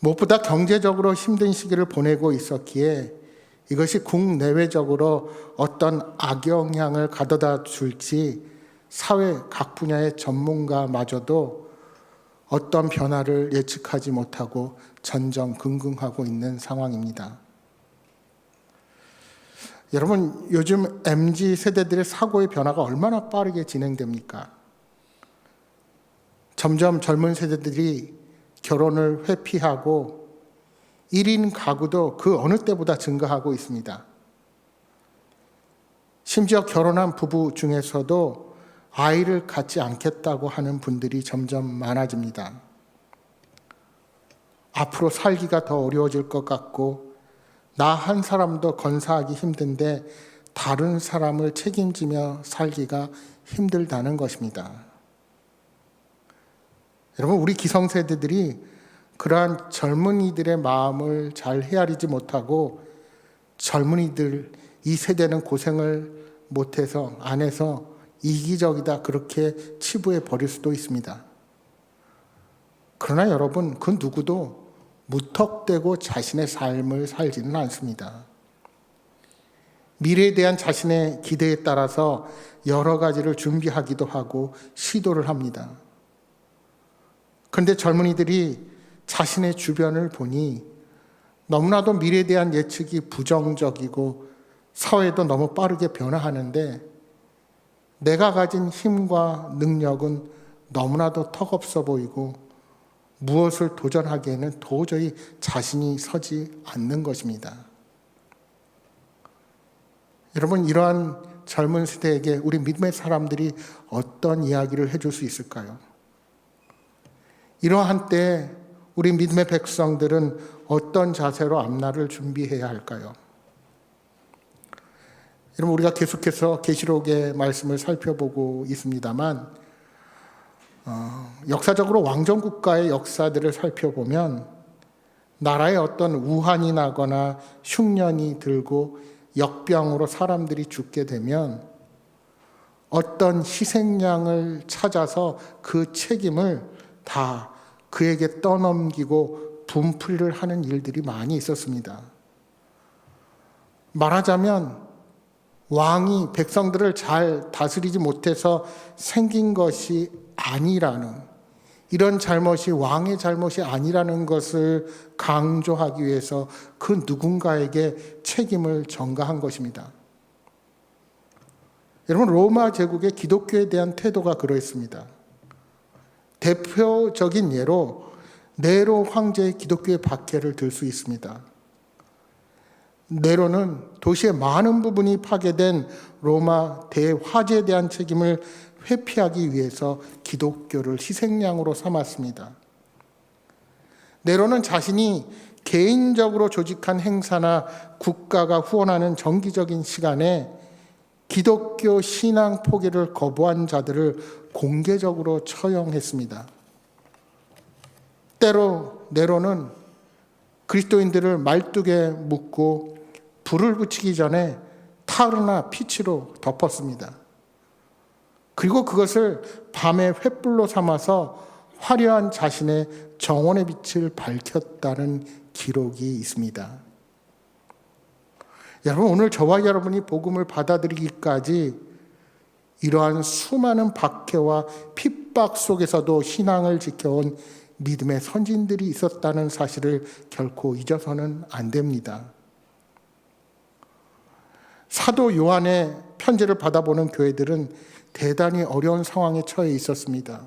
무엇보다 경제적으로 힘든 시기를 보내고 있었기에 이것이 국내외적으로 어떤 악영향을 가져다 줄지 사회 각 분야의 전문가마저도 어떤 변화를 예측하지 못하고 전전긍긍하고 있는 상황입니다. 여러분, 요즘 MZ 세대들의 사고의 변화가 얼마나 빠르게 진행됩니까? 점점 젊은 세대들이 결혼을 회피하고 1인 가구도 그 어느 때보다 증가하고 있습니다. 심지어 결혼한 부부 중에서도 아이를 갖지 않겠다고 하는 분들이 점점 많아집니다. 앞으로 살기가 더 어려워질 것 같고 나 한 사람도 건사하기 힘든데 다른 사람을 책임지며 살기가 힘들다는 것입니다. 여러분, 우리 기성세대들이 그러한 젊은이들의 마음을 잘 헤아리지 못하고 젊은이들, 이 세대는 고생을 못해서 안 해서 이기적이다 그렇게 치부해 버릴 수도 있습니다. 그러나 여러분, 그 누구도 무턱대고 자신의 삶을 살지는 않습니다. 미래에 대한 자신의 기대에 따라서 여러 가지를 준비하기도 하고 시도를 합니다. 그런데 젊은이들이 자신의 주변을 보니 너무나도 미래에 대한 예측이 부정적이고 사회도 너무 빠르게 변화하는데 내가 가진 힘과 능력은 너무나도 턱없어 보이고 무엇을 도전하기에는 도저히 자신이 서지 않는 것입니다. 여러분, 이러한 젊은 세대에게 우리 믿음의 사람들이 어떤 이야기를 해줄 수 있을까요? 이러한 때 우리 믿음의 백성들은 어떤 자세로 앞날을 준비해야 할까요? 여러분, 우리가 계속해서 계시록의 말씀을 살펴보고 있습니다만 역사적으로 왕정국가의 역사들을 살펴보면 나라에 어떤 우환이 나거나 흉년이 들고 역병으로 사람들이 죽게 되면 어떤 희생양을 찾아서 그 책임을 다 그에게 떠넘기고 분풀이를 하는 일들이 많이 있었습니다. 말하자면 왕이 백성들을 잘 다스리지 못해서 생긴 것이 아니라는, 이런 잘못이 왕의 잘못이 아니라는 것을 강조하기 위해서 그 누군가에게 책임을 전가한 것입니다. 여러분, 로마 제국의 기독교에 대한 태도가 그러했습니다. 대표적인 예로 네로 황제의 기독교의 박해를 들 수 있습니다. 네로는 도시의 많은 부분이 파괴된 로마 대화재에 대한 책임을 회피하기 위해서 기독교를 희생양으로 삼았습니다. 네로는 자신이 개인적으로 조직한 행사나 국가가 후원하는 정기적인 시간에 기독교 신앙 포기를 거부한 자들을 공개적으로 처형했습니다. 때로 네로는 그리스도인들을 말뚝에 묶고 불을 붙이기 전에 타르나 피치로 덮었습니다. 그리고 그것을 밤에 횃불로 삼아서 화려한 자신의 정원의 빛을 밝혔다는 기록이 있습니다. 여러분, 오늘 저와 여러분이 복음을 받아들이기까지 이러한 수많은 박해와 핍박 속에서도 신앙을 지켜온 믿음의 선진들이 있었다는 사실을 결코 잊어서는 안 됩니다. 사도 요한의 편지를 받아보는 교회들은 대단히 어려운 상황에 처해 있었습니다.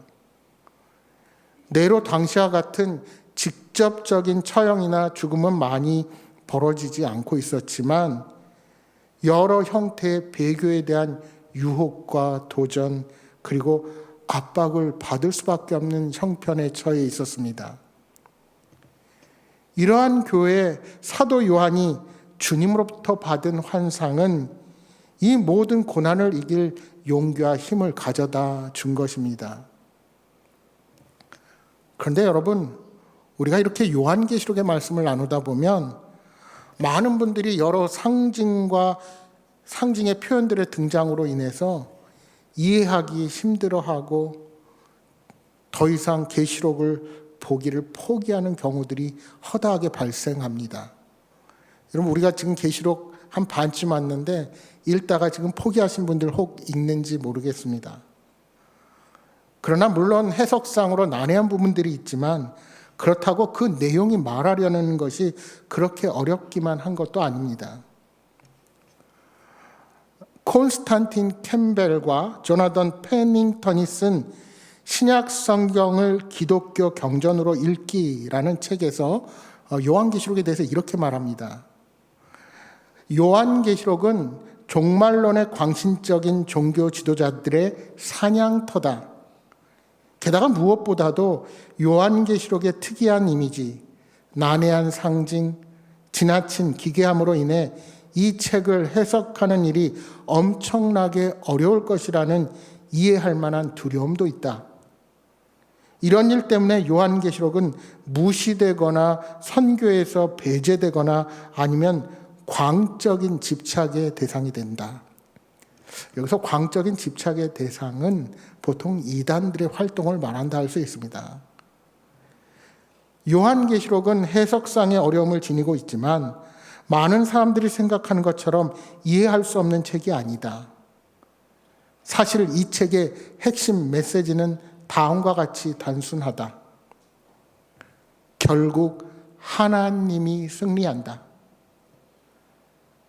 네로 당시와 같은 직접적인 처형이나 죽음은 많이 벌어지지 않고 있었지만 여러 형태의 배교에 대한 유혹과 도전, 그리고 압박을 받을 수밖에 없는 형편에 처해 있었습니다. 이러한 교회에 사도 요한이 주님으로부터 받은 환상은 이 모든 고난을 이길 용기와 힘을 가져다 준 것입니다. 그런데 여러분, 우리가 이렇게 요한계시록의 말씀을 나누다 보면 많은 분들이 여러 상징과 상징의 표현들의 등장으로 인해서 이해하기 힘들어하고 더 이상 계시록을 보기를 포기하는 경우들이 허다하게 발생합니다. 여러분, 우리가 지금 계시록 한 반쯤 왔는데 읽다가 지금 포기하신 분들 혹 있는지 모르겠습니다. 그러나 물론 해석상으로 난해한 부분들이 있지만 그렇다고 그 내용이 말하려는 것이 그렇게 어렵기만 한 것도 아닙니다. 콘스탄틴 캠벨과 조나던 패닝턴이 쓴 신약 성경을 기독교 경전으로 읽기라는 책에서 요한계시록에 대해서 이렇게 말합니다. 요한계시록은 종말론의 광신적인 종교 지도자들의 사냥터다. 게다가 무엇보다도 요한계시록의 특이한 이미지, 난해한 상징, 지나친 기괴함으로 인해 이 책을 해석하는 일이 엄청나게 어려울 것이라는 이해할 만한 두려움도 있다. 이런 일 때문에 요한계시록은 무시되거나 선교에서 배제되거나 아니면 광적인 집착의 대상이 된다. 여기서 광적인 집착의 대상은 보통 이단들의 활동을 말한다 할 수 있습니다. 요한계시록은 해석상의 어려움을 지니고 있지만 많은 사람들이 생각하는 것처럼 이해할 수 없는 책이 아니다. 사실 이 책의 핵심 메시지는 다음과 같이 단순하다. 결국 하나님이 승리한다.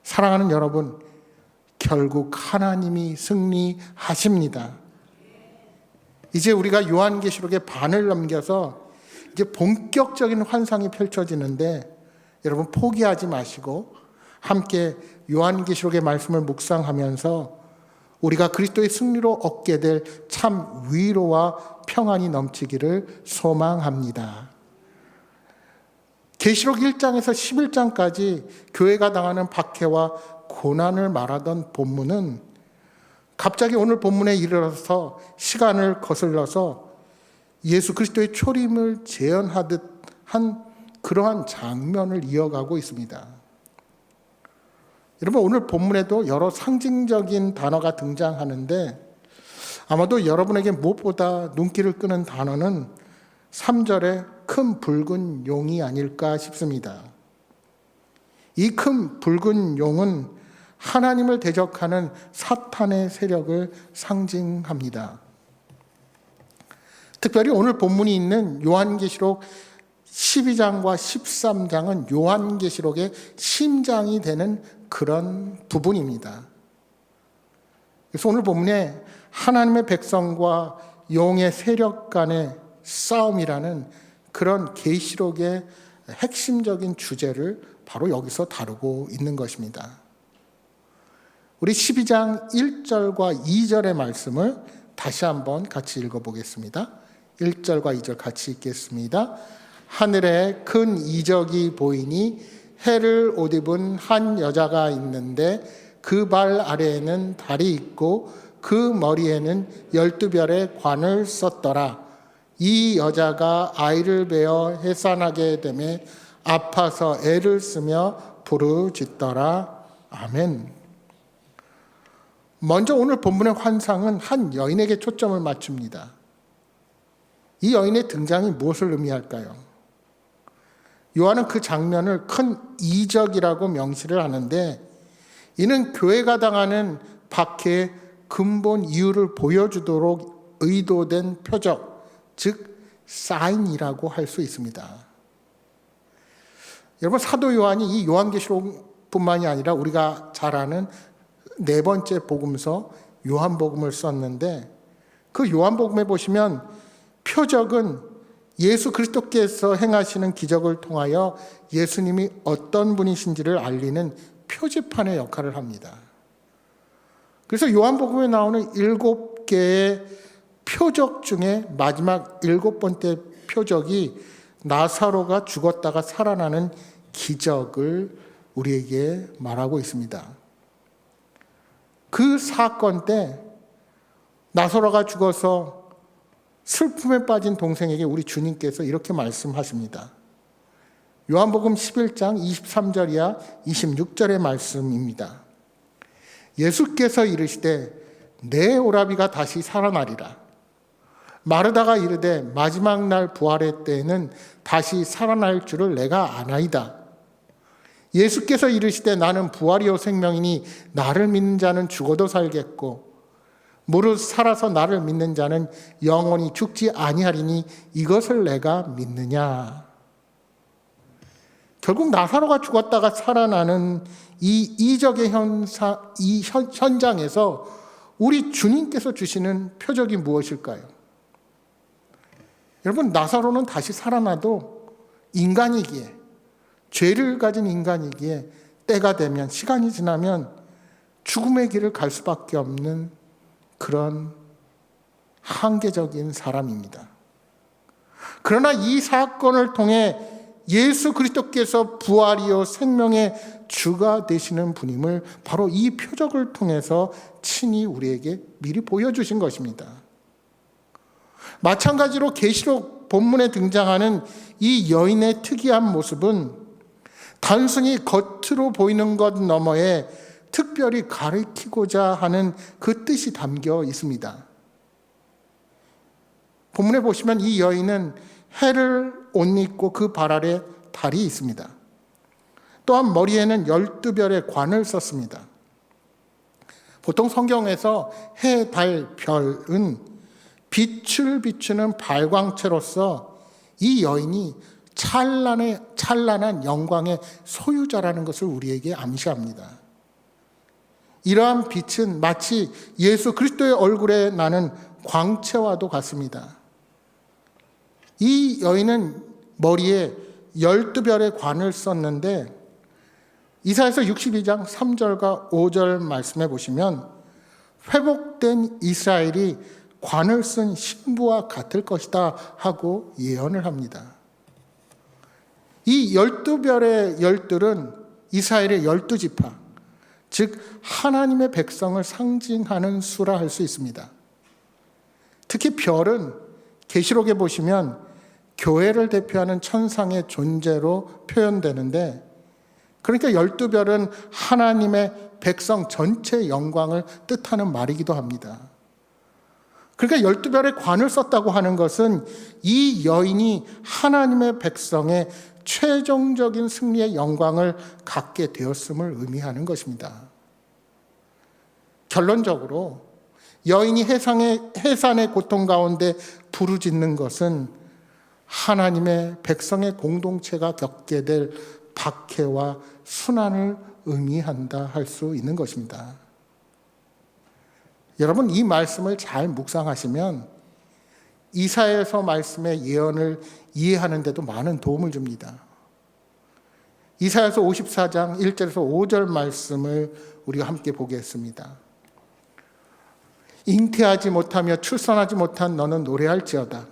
사랑하는 여러분, 결국 하나님이 승리하십니다. 이제 우리가 요한계시록의 반을 넘겨서 이제 본격적인 환상이 펼쳐지는데 여러분 포기하지 마시고 함께 요한계시록의 말씀을 묵상하면서 우리가 그리스도의 승리로 얻게 될 참 위로와 평안이 넘치기를 소망합니다. 계시록 1장에서 11장까지 교회가 당하는 박해와 고난을 말하던 본문은 갑자기 오늘 본문에 이르러서 시간을 거슬러서 예수 그리스도의 초림을 재현하듯 한 그러한 장면을 이어가고 있습니다. 여러분, 오늘 본문에도 여러 상징적인 단어가 등장하는데 아마도 여러분에게 무엇보다 눈길을 끄는 단어는 3절의 큰 붉은 용이 아닐까 싶습니다. 이 큰 붉은 용은 하나님을 대적하는 사탄의 세력을 상징합니다. 특별히 오늘 본문이 있는 요한계시록 12장과 13장은 요한계시록의 심장이 되는 그런 부분입니다. 그래서 오늘 본문에 하나님의 백성과 용의 세력 간의 싸움이라는 그런 계시록의 핵심적인 주제를 바로 여기서 다루고 있는 것입니다. 우리 12장 1절과 2절의 말씀을 다시 한번 같이 읽어보겠습니다. 1절과 2절 같이 읽겠습니다. 하늘에 큰 이적이 보이니 해를 옷 입은 한 여자가 있는데 그 발 아래에는 달이 있고 그 머리에는 12별의 관을 썼더라. 이 여자가 아이를 베어 해산하게 되매 아파서 애를 쓰며 부르짖더라. 아멘. 먼저 오늘 본문의 환상은 한 여인에게 초점을 맞춥니다. 이 여인의 등장이 무엇을 의미할까요? 요한은 그 장면을 큰 이적이라고 명시를 하는데 이는 교회가 당하는 박해의 근본 이유를 보여주도록 의도된 표적, 즉 사인이라고 할 수 있습니다. 여러분, 사도 요한이 이 요한계시록뿐만이 아니라 우리가 잘 아는 네 번째 복음서 요한복음을 썼는데 그 요한복음에 보시면 표적은 예수 그리스도께서 행하시는 기적을 통하여 예수님이 어떤 분이신지를 알리는 표지판의 역할을 합니다. 그래서 요한복음에 나오는 7개의 표적 중에 마지막 7번째 표적이 나사로가 죽었다가 살아나는 기적을 우리에게 말하고 있습니다. 그 사건 때 나사로가 죽어서 슬픔에 빠진 동생에게 우리 주님께서 이렇게 말씀하십니다. 요한복음 11장 23절이야 26절의 말씀입니다. 예수께서 이르시되 내 오라비가 다시 살아나리라. 마르다가 이르되 마지막 날 부활의 때에는 다시 살아날 줄을 내가 아나이다. 예수께서 이르시되 나는 부활이요 생명이니 나를 믿는 자는 죽어도 살겠고 무릇 살아서 나를 믿는 자는 영원히 죽지 아니하리니 이것을 내가 믿느냐. 결국 나사로가 죽었다가 살아나는 이 이적의 현장에서 우리 주님께서 주시는 표적이 무엇일까요? 여러분, 나사로는 다시 살아나도 인간이기에, 죄를 가진 인간이기에 때가 되면, 시간이 지나면 죽음의 길을 갈 수밖에 없는 그런 한계적인 사람입니다. 그러나 이 사건을 통해 예수 그리스도께서 부활이요 생명의 주가 되시는 분임을 바로 이 표적을 통해서 친히 우리에게 미리 보여주신 것입니다. 마찬가지로 계시록 본문에 등장하는 이 여인의 특이한 모습은 단순히 겉으로 보이는 것 너머에 특별히 가리키고자 하는 그 뜻이 담겨 있습니다. 본문에 보시면 이 여인은 해를 옷 입고 그 발 아래 달이 있습니다. 또한 머리에는 12별의 관을 썼습니다. 보통 성경에서 해, 달, 별은 빛을 비추는 발광체로서 이 여인이 찬란한 영광의 소유자라는 것을 우리에게 암시합니다. 이러한 빛은 마치 예수 그리스도의 얼굴에 나는 광채와도 같습니다. 이 여인은 머리에 12별의 관을 썼는데 이사야서 62장 3절과 5절 말씀해 보시면 회복된 이스라엘이 관을 쓴 신부와 같을 것이다 하고 예언을 합니다. 이 12별의 12은 이스라엘의 12지파, 즉 하나님의 백성을 상징하는 수라 할 수 있습니다. 특히 별은 계시록에 보시면 교회를 대표하는 천상의 존재로 표현되는데, 그러니까 12별은 하나님의 백성 전체의 영광을 뜻하는 말이기도 합니다. 그러니까 12별의 관을 썼다고 하는 것은 이 여인이 하나님의 백성의 최종적인 승리의 영광을 갖게 되었음을 의미하는 것입니다. 결론적으로 여인이 해산의 고통 가운데 부르짖는 것은 하나님의 백성의 공동체가 겪게 될 박해와 순환을 의미한다 할 수 있는 것입니다. 여러분, 이 말씀을 잘 묵상하시면 이사야서 말씀의 예언을 이해하는 데도 많은 도움을 줍니다. 이사야서 54장 1절에서 5절 말씀을 우리가 함께 보겠습니다. 잉태하지 못하며 출산하지 못한 너는 노래할지어다.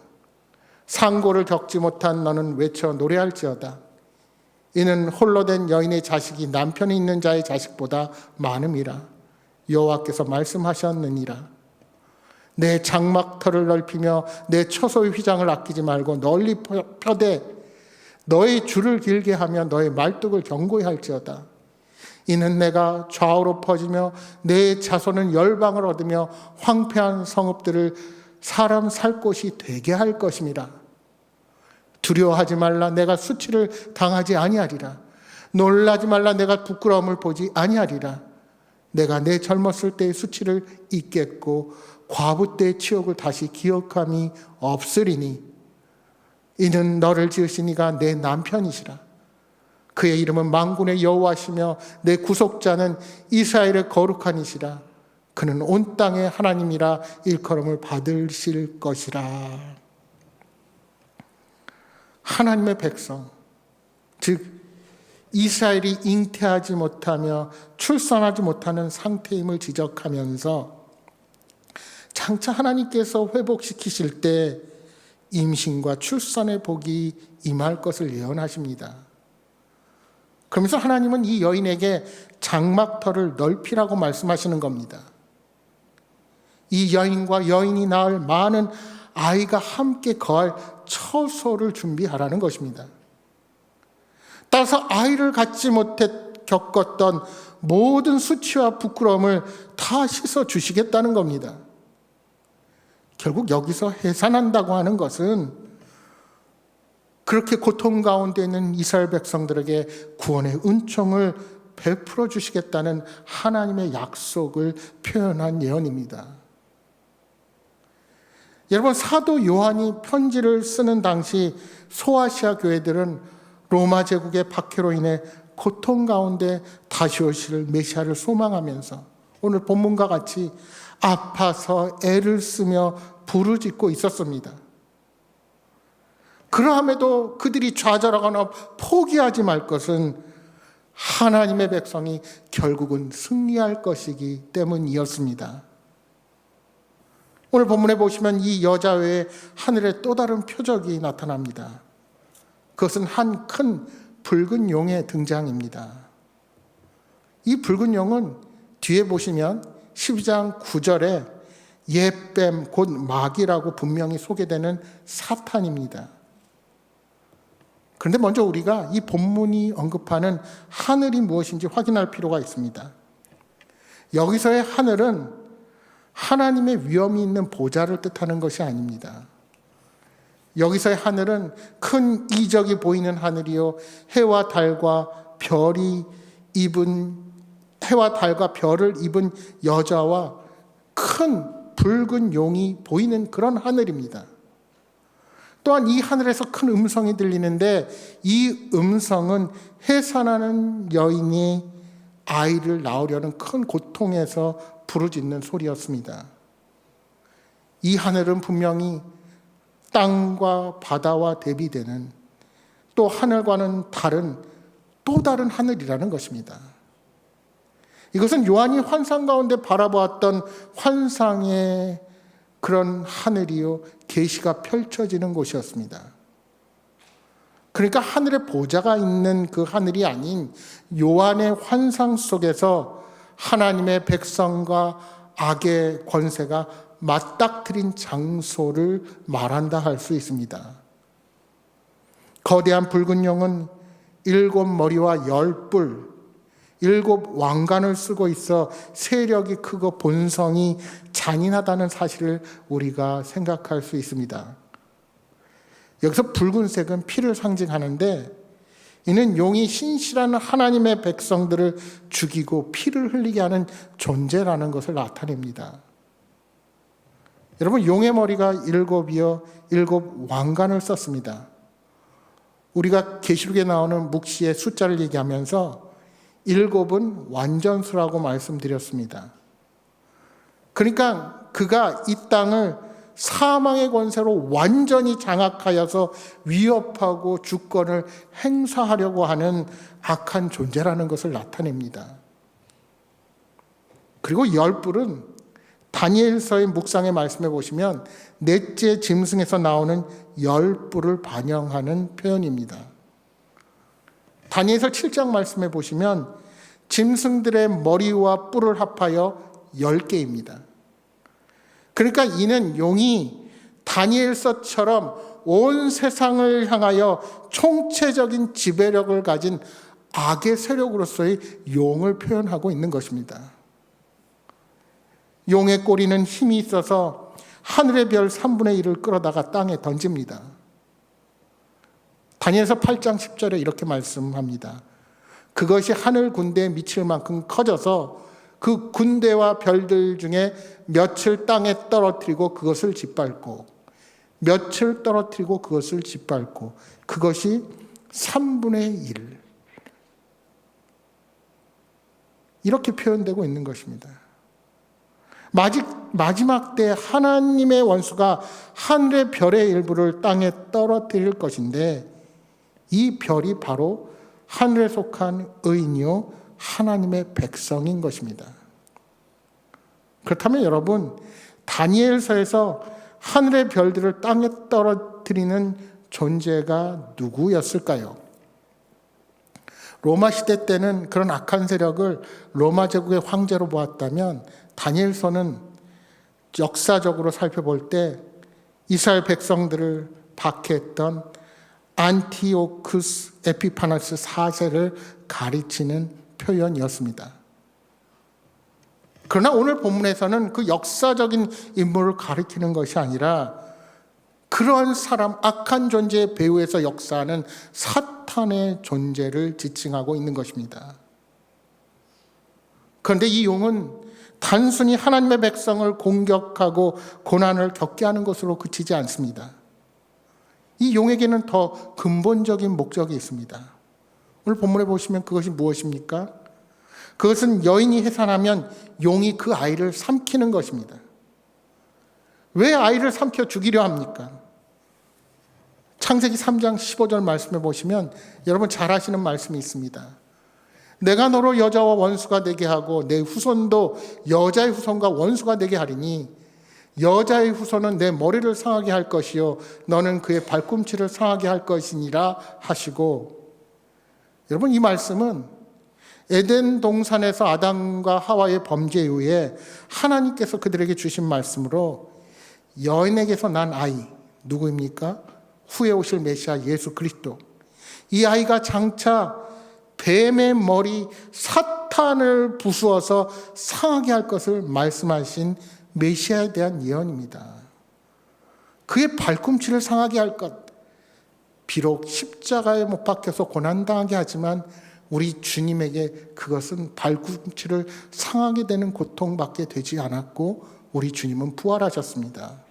상고를 겪지 못한 너는 외쳐 노래할지어다. 이는 홀로 된 여인의 자식이 남편이 있는 자의 자식보다 많음이라. 여호와께서 말씀하셨느니라. 내 장막터를 넓히며 내 처소의 휘장을 아끼지 말고 널리 펴되 너의 줄을 길게 하며 너의 말뚝을 견고히 할지어다. 이는 내가 좌우로 퍼지며 내 자손은 열방을 얻으며 황폐한 성읍들을 사람 살 곳이 되게 할 것임이라. 두려워하지 말라. 내가 수치를 당하지 아니하리라. 놀라지 말라. 내가 부끄러움을 보지 아니하리라. 내가 내 젊었을 때의 수치를 잊겠고 과부 때의 치욕을 다시 기억함이 없으리니 이는 너를 지으신 이가 내 남편이시라. 그의 이름은 만군의 여호와시며 내 구속자는 이스라엘의 거룩한 이시라. 그는 온 땅의 하나님이라 일컬음을 받으실 것이라. 하나님의 백성, 즉 이스라엘이 잉태하지 못하며 출산하지 못하는 상태임을 지적하면서 장차 하나님께서 회복시키실 때 임신과 출산의 복이 임할 것을 예언하십니다. 그러면서 하나님은 이 여인에게 장막터를 넓히라고 말씀하시는 겁니다. 이 여인과 여인이 낳을 많은 아이가 함께 거할 처소를 준비하라는 것입니다. 따라서 아이를 갖지 못해 겪었던 모든 수치와 부끄러움을 다 씻어 주시겠다는 겁니다. 결국 여기서 해산한다고 하는 것은 그렇게 고통 가운데 있는 이스라엘 백성들에게 구원의 은총을 베풀어 주시겠다는 하나님의 약속을 표현한 예언입니다. 여러분, 사도 요한이 편지를 쓰는 당시 소아시아 교회들은 로마 제국의 박해로 인해 고통 가운데 다시 오실 메시아를 소망하면서 오늘 본문과 같이 아파서 애를 쓰며 부르짖고 있었습니다. 그러함에도 그들이 좌절하거나 포기하지 말 것은 하나님의 백성이 결국은 승리할 것이기 때문이었습니다. 오늘 본문에 보시면 이 여자 외에 하늘에 또 다른 표적이 나타납니다. 그것은 한 큰 붉은 용의 등장입니다. 이 붉은 용은 뒤에 보시면 12장 9절에 옛뱀 곧 마귀라고 분명히 소개되는 사탄입니다. 그런데 먼저 우리가 이 본문이 언급하는 하늘이 무엇인지 확인할 필요가 있습니다. 여기서의 하늘은 하나님의 위엄이 있는 보좌를 뜻하는 것이 아닙니다. 여기서의 하늘은 큰 이적이 보이는 하늘이요, 해와 달과 별을 입은 여자와 큰 붉은 용이 보이는 그런 하늘입니다. 또한 이 하늘에서 큰 음성이 들리는데 이 음성은 해산하는 여인이 아이를 낳으려는 큰 고통에서 부르짖는 소리였습니다. 이 하늘은 분명히 땅과 바다와 대비되는, 또 하늘과는 다른 또 다른 하늘이라는 것입니다. 이것은 요한이 환상 가운데 바라보았던 환상의 그런 하늘이요, 계시가 펼쳐지는 곳이었습니다. 그러니까 하늘에 보좌가 있는 그 하늘이 아닌 요한의 환상 속에서 하나님의 백성과 악의 권세가 맞닥뜨린 장소를 말한다 할 수 있습니다. 거대한 붉은 용은 7머리와 10뿔, 7 왕관을 쓰고 있어 세력이 크고 본성이 잔인하다는 사실을 우리가 생각할 수 있습니다. 여기서 붉은색은 피를 상징하는데 이는 용이 신실한 하나님의 백성들을 죽이고 피를 흘리게 하는 존재라는 것을 나타냅니다. 여러분, 용의 머리가 7이요 7 왕관을 썼습니다. 우리가 계시록에 나오는 묵시의 숫자를 얘기하면서 7은 완전수라고 말씀드렸습니다. 그러니까 그가 이 땅을 사망의 권세로 완전히 장악하여서 위협하고 주권을 행사하려고 하는 악한 존재라는 것을 나타냅니다. 그리고 10뿔은 다니엘서의 묵상의 말씀에 보시면 넷째 짐승에서 나오는 10뿔을 반영하는 표현입니다. 다니엘서 7장 말씀에 보시면 짐승들의 머리와 뿔을 합하여 10개입니다. 그러니까 이는 용이 다니엘서처럼 온 세상을 향하여 총체적인 지배력을 가진 악의 세력으로서의 용을 표현하고 있는 것입니다. 용의 꼬리는 힘이 있어서 하늘의 별 3분의 1을 끌어다가 땅에 던집니다. 다니엘서 8장 10절에 이렇게 말씀합니다. 그것이 하늘 군대에 미칠 만큼 커져서 그 군대와 별들 중에 몇을 땅에 떨어뜨리고 그것을 짓밟고 몇을 떨어뜨리고 그것을 짓밟고 그것이 3분의 1 이렇게 표현되고 있는 것입니다. 마지막 때 하나님의 원수가 하늘의 별의 일부를 땅에 떨어뜨릴 것인데 이 별이 바로 하늘에 속한 의인이요 하나님의 백성인 것입니다. 그렇다면 여러분, 다니엘서에서 하늘의 별들을 땅에 떨어뜨리는 존재가 누구였을까요? 로마 시대 때는 그런 악한 세력을 로마 제국의 황제로 보았다면 다니엘서는 역사적으로 살펴볼 때 이스라엘 백성들을 박해했던 안티오쿠스 에피파네스 4세를 가리치는 표현이었습니다. 그러나 오늘 본문에서는 그 역사적인 인물을 가리키는 것이 아니라 그러한 사람, 악한 존재의 배후에서 역사하는 사탄의 존재를 지칭하고 있는 것입니다. 그런데 이 용은 단순히 하나님의 백성을 공격하고 고난을 겪게 하는 것으로 그치지 않습니다. 이 용에게는 더 근본적인 목적이 있습니다. 오늘 본문에 보시면 그것이 무엇입니까? 그것은 여인이 해산하면 용이 그 아이를 삼키는 것입니다. 왜 아이를 삼켜 죽이려 합니까? 창세기 3장 15절 말씀에 보시면 여러분 잘 아시는 말씀이 있습니다. 내가 너로 여자와 원수가 되게 하고 내 후손도 여자의 후손과 원수가 되게 하리니 여자의 후손은 내 머리를 상하게 할 것이요 너는 그의 발꿈치를 상하게 할 것이니라 하시고, 여러분 이 말씀은 에덴 동산에서 아담과 하와의 범죄 이후에 하나님께서 그들에게 주신 말씀으로 여인에게서 난 아이, 누구입니까? 후에 오실 메시아 예수 그리스도, 이 아이가 장차 뱀의 머리 사탄을 부수어서 상하게 할 것을 말씀하신 메시아에 대한 예언입니다. 그의 발꿈치를 상하게 할 것, 비록 십자가에 못 박혀서 고난당하게 하지만 우리 주님에게 그것은 발꿈치를 상하게 되는 고통밖에 되지 않았고 우리 주님은 부활하셨습니다.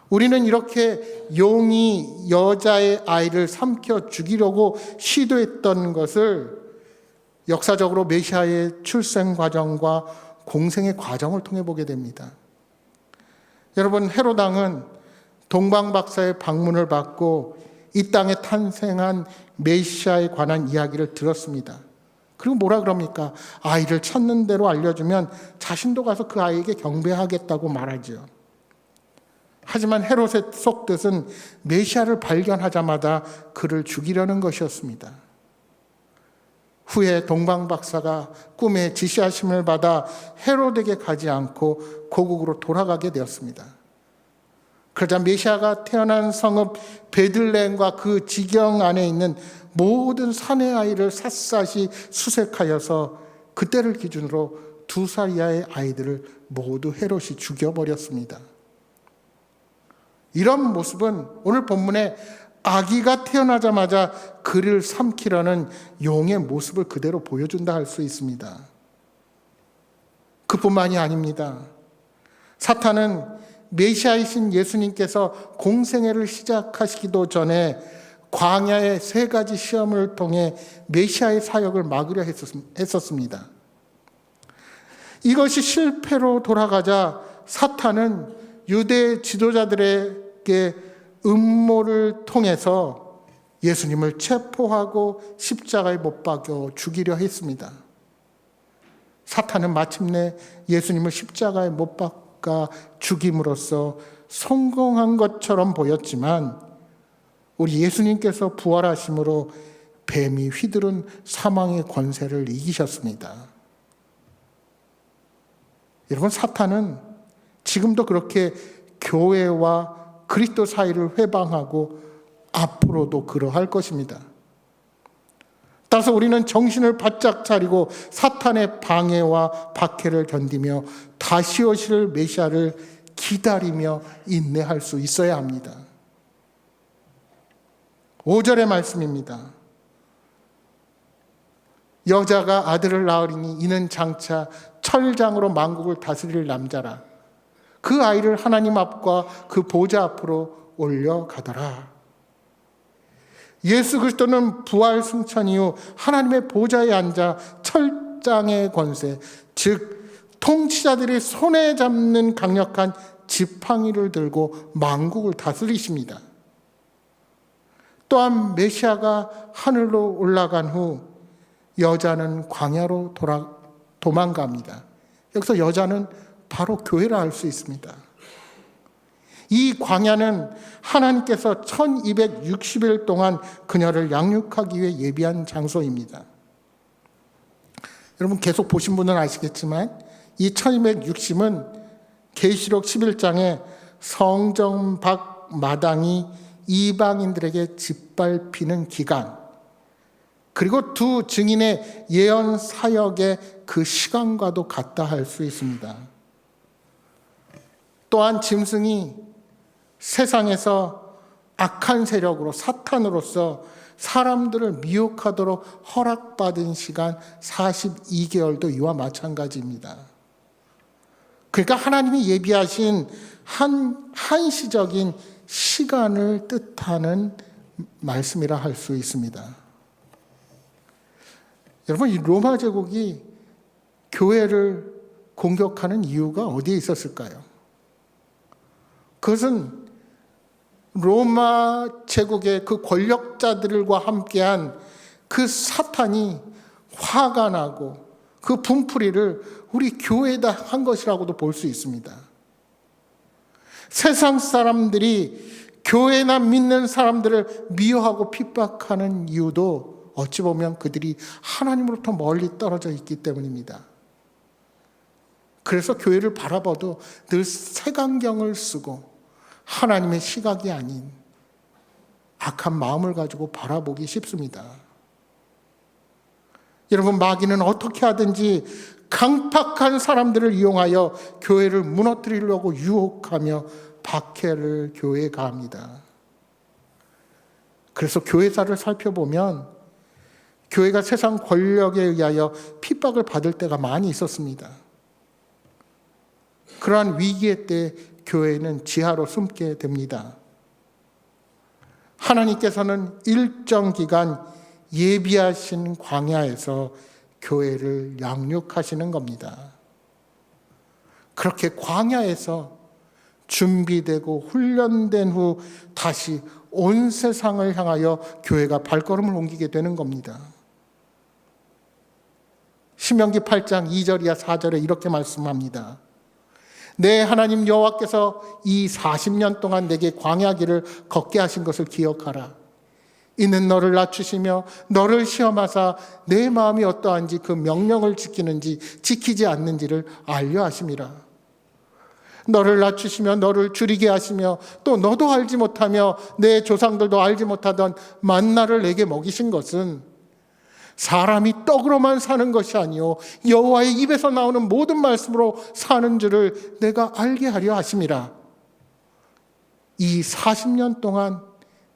우리는 이렇게 용이 여자의 아이를 삼켜 죽이려고 시도했던 것을 역사적으로 메시아의 출생 과정과 공생의 과정을 통해 보게 됩니다. 여러분, 헤롯 왕은 동방박사의 방문을 받고 이 땅에 탄생한 메시아에 관한 이야기를 들었습니다. 그리고 뭐라 그럽니까? 아이를 찾는 대로 알려주면 자신도 가서 그 아이에게 경배하겠다고 말하죠. 하지만 헤롯의 속뜻은 메시아를 발견하자마자 그를 죽이려는 것이었습니다. 후에 동방박사가 꿈에 지시하심을 받아 헤롯에게 가지 않고 고국으로 돌아가게 되었습니다. 그러자 메시아가 태어난 성읍 베들레헴과 그 지경 안에 있는 모든 사내 아이를 샅샅이 수색하여서 그때를 기준으로 2살 이하의 아이들을 모두 헤롯이 죽여버렸습니다. 이런 모습은 오늘 본문에 아기가 태어나자마자 그를 삼키려는 용의 모습을 그대로 보여준다 할 수 있습니다. 그뿐만이 아닙니다. 사탄은 메시아이신 예수님께서 공생애를 시작하시기도 전에 광야의 3가지 시험을 통해 메시아의 사역을 막으려 했었습니다. 이것이 실패로 돌아가자 사탄은 유대 지도자들에게 음모를 통해서 예수님을 체포하고 십자가에 못 박여 죽이려 했습니다. 사탄은 마침내 예수님을 십자가에 못 박아 죽임으로써 성공한 것처럼 보였지만 우리 예수님께서 부활하심으로 뱀이 휘두른 사망의 권세를 이기셨습니다. 여러분, 사탄은 지금도 그렇게 교회와 그리스도 사이를 회방하고 앞으로도 그러할 것입니다. 따라서 우리는 정신을 바짝 차리고 사탄의 방해와 박해를 견디며 다시 오실 메시아를 기다리며 인내할 수 있어야 합니다. 5절의 말씀입니다. 여자가 아들을 낳으리니 이는 장차 철장으로 만국을 다스릴 남자라. 그 아이를 하나님 앞과 그 보좌 앞으로 올려가더라. 예수 그리스도는 부활 승천 이후 하나님의 보좌에 앉아 철장의 권세, 즉 통치자들이 손에 잡는 강력한 지팡이를 들고 만국을 다스리십니다. 또한 메시아가 하늘로 올라간 후 여자는 광야로 도망갑니다. 여기서 여자는 바로 교회라 할 수 있습니다. 이 광야는 하나님께서 1260일 동안 그녀를 양육하기 위해 예비한 장소입니다. 여러분 계속 보신 분은 아시겠지만 이 1260은 계시록 11장에 성전 밖 마당이 이방인들에게 짓밟히는 기간, 그리고 두 증인의 예언 사역의 그 시간과도 같다 할 수 있습니다. 또한 짐승이 세상에서 악한 세력으로 사탄으로서 사람들을 미혹하도록 허락받은 시간 42개월도 이와 마찬가지입니다. 그러니까 하나님이 예비하신 한시적인 시간을 뜻하는 말씀이라 할 수 있습니다. 여러분, 이 로마 제국이 교회를 공격하는 이유가 어디에 있었을까요? 그것은 로마 제국의 그 권력자들과 함께한 그 사탄이 화가 나고 그 분풀이를 우리 교회에다 한 것이라고도 볼 수 있습니다. 세상 사람들이 교회나 믿는 사람들을 미워하고 핍박하는 이유도 어찌 보면 그들이 하나님으로부터 멀리 떨어져 있기 때문입니다. 그래서 교회를 바라봐도 늘 색안경을 쓰고 하나님의 시각이 아닌 악한 마음을 가지고 바라보기 쉽습니다. 여러분, 마귀는 어떻게 하든지 강팍한 사람들을 이용하여 교회를 무너뜨리려고 유혹하며 박해를 교회에 가합니다. 그래서 교회사를 살펴보면 교회가 세상 권력에 의하여 핍박을 받을 때가 많이 있었습니다. 그러한 위기의 때 교회는 지하로 숨게 됩니다. 하나님께서는 일정 기간 예비하신 광야에서 교회를 양육하시는 겁니다. 그렇게 광야에서 준비되고 훈련된 후 다시 온 세상을 향하여 교회가 발걸음을 옮기게 되는 겁니다. 신명기 8장 2절 이하 4절에 이렇게 말씀합니다. 내 하나님 여호와께서 이 40년 동안 내게 광야길을 걷게 하신 것을 기억하라. 이는 너를 낮추시며 너를 시험하사 내 마음이 어떠한지 그 명령을 지키는지 지키지 않는지를 알려 하심이라. 너를 낮추시며 너를 줄이게 하시며 또 너도 알지 못하며 내 조상들도 알지 못하던 만나를 내게 먹이신 것은 사람이 떡으로만 사는 것이 아니요 여호와의 입에서 나오는 모든 말씀으로 사는 줄을 내가 알게 하려 하심이라. 이 40년 동안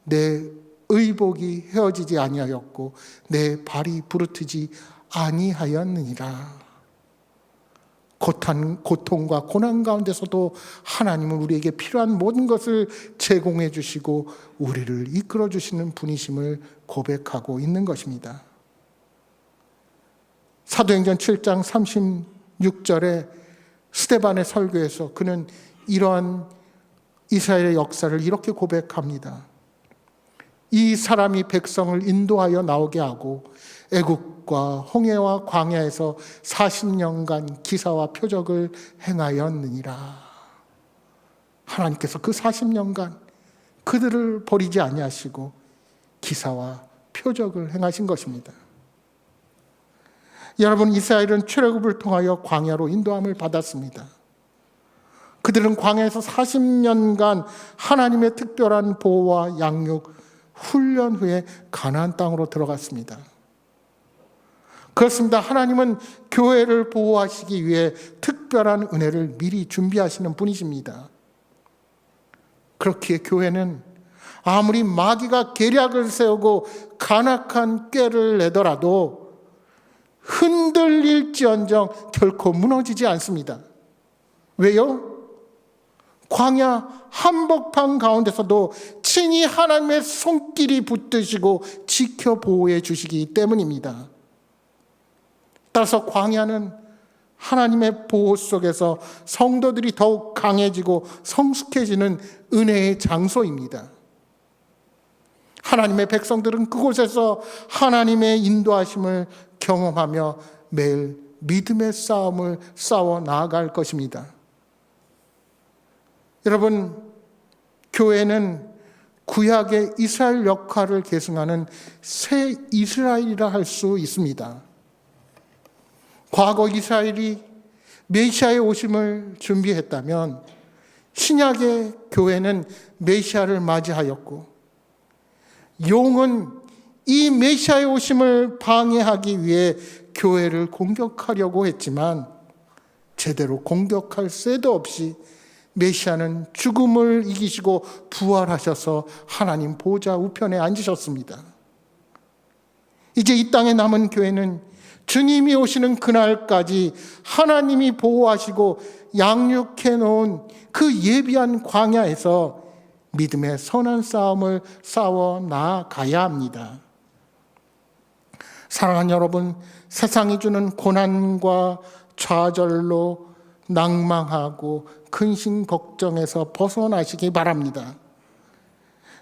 내 의복이 헤어지지 아니하였고 내 발이 부르트지 아니하였느니라. 고통과 고난 가운데서도 하나님은 우리에게 필요한 모든 것을 제공해 주시고 우리를 이끌어 주시는 분이심을 고백하고 있는 것입니다. 사도행전 7장 36절에 스데반의 설교에서 그는 이러한 이스라엘의 역사를 이렇게 고백합니다. 이 사람이 백성을 인도하여 나오게 하고 애국과 홍해와 광야에서 40년간 기사와 표적을 행하였느니라. 하나님께서 그 40년간 그들을 버리지 아니하시고 기사와 표적을 행하신 것입니다. 여러분, 이스라엘은 출애굽을 통하여 광야로 인도함을 받았습니다. 그들은 광야에서 40년간 하나님의 특별한 보호와 양육, 훈련 후에 가나안 땅으로 들어갔습니다. 그렇습니다. 하나님은 교회를 보호하시기 위해 특별한 은혜를 미리 준비하시는 분이십니다. 그렇기에 교회는 아무리 마귀가 계략을 세우고 간악한 꾀를 내더라도 흔들릴지언정 결코 무너지지 않습니다. 왜요? 광야 한복판 가운데서도 친히 하나님의 손길이 붙드시고 지켜 보호해 주시기 때문입니다. 따라서 광야는 하나님의 보호 속에서 성도들이 더욱 강해지고 성숙해지는 은혜의 장소입니다. 하나님의 백성들은 그곳에서 하나님의 인도하심을 경험하며 매일 믿음의 싸움을 싸워 나아갈 것입니다. 여러분, 교회는 구약의 이스라엘 역할을 계승하는 새 이스라엘이라 할 수 있습니다. 과거 이스라엘이 메시아의 오심을 준비했다면 신약의 교회는 메시아를 맞이하였고, 용은 이 메시아의 오심을 방해하기 위해 교회를 공격하려고 했지만 제대로 공격할 새도 없이 메시아는 죽음을 이기시고 부활하셔서 하나님 보좌 우편에 앉으셨습니다. 이제 이 땅에 남은 교회는 주님이 오시는 그날까지 하나님이 보호하시고 양육해 놓은 그 예비한 광야에서 믿음의 선한 싸움을 싸워 나아가야 합니다. 사랑하는 여러분, 세상이 주는 고난과 좌절로 낭망하고 근심 걱정에서 벗어나시기 바랍니다.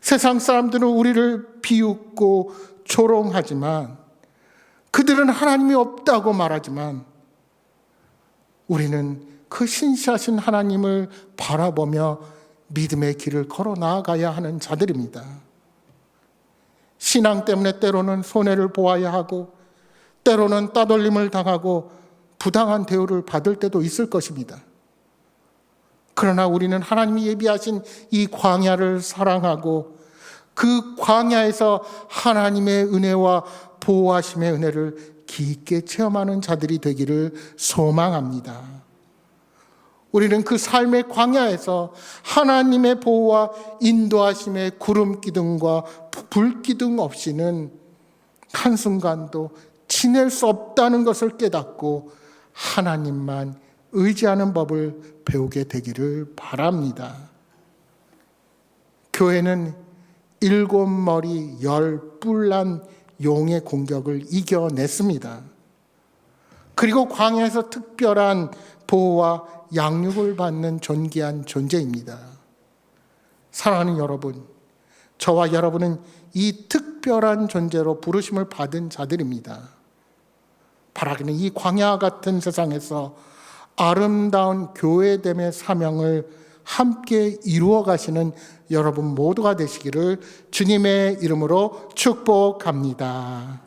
세상 사람들은 우리를 비웃고 조롱하지만, 그들은 하나님이 없다고 말하지만, 우리는 그 신실하신 하나님을 바라보며 믿음의 길을 걸어 나아가야 하는 자들입니다. 신앙 때문에 때로는 손해를 보아야 하고, 때로는 따돌림을 당하고 부당한 대우를 받을 때도 있을 것입니다. 그러나 우리는 하나님이 예비하신 이 광야를 사랑하고 그 광야에서 하나님의 은혜와 보호하심의 은혜를 깊게 체험하는 자들이 되기를 소망합니다. 우리는 그 삶의 광야에서 하나님의 보호와 인도하심의 구름 기둥과 불 기둥 없이는 한순간도 지낼 수 없다는 것을 깨닫고 하나님만 의지하는 법을 배우게 되기를 바랍니다. 교회는 7머리 10뿔난 용의 공격을 이겨냈습니다. 그리고 광야에서 특별한 보호와 양육을 받는 존귀한 존재입니다. 사랑하는 여러분, 저와 여러분은 이 특별한 존재로 부르심을 받은 자들입니다. 바라기는 이 광야 같은 세상에서 아름다운 교회됨의 사명을 함께 이루어 가시는 여러분 모두가 되시기를 주님의 이름으로 축복합니다.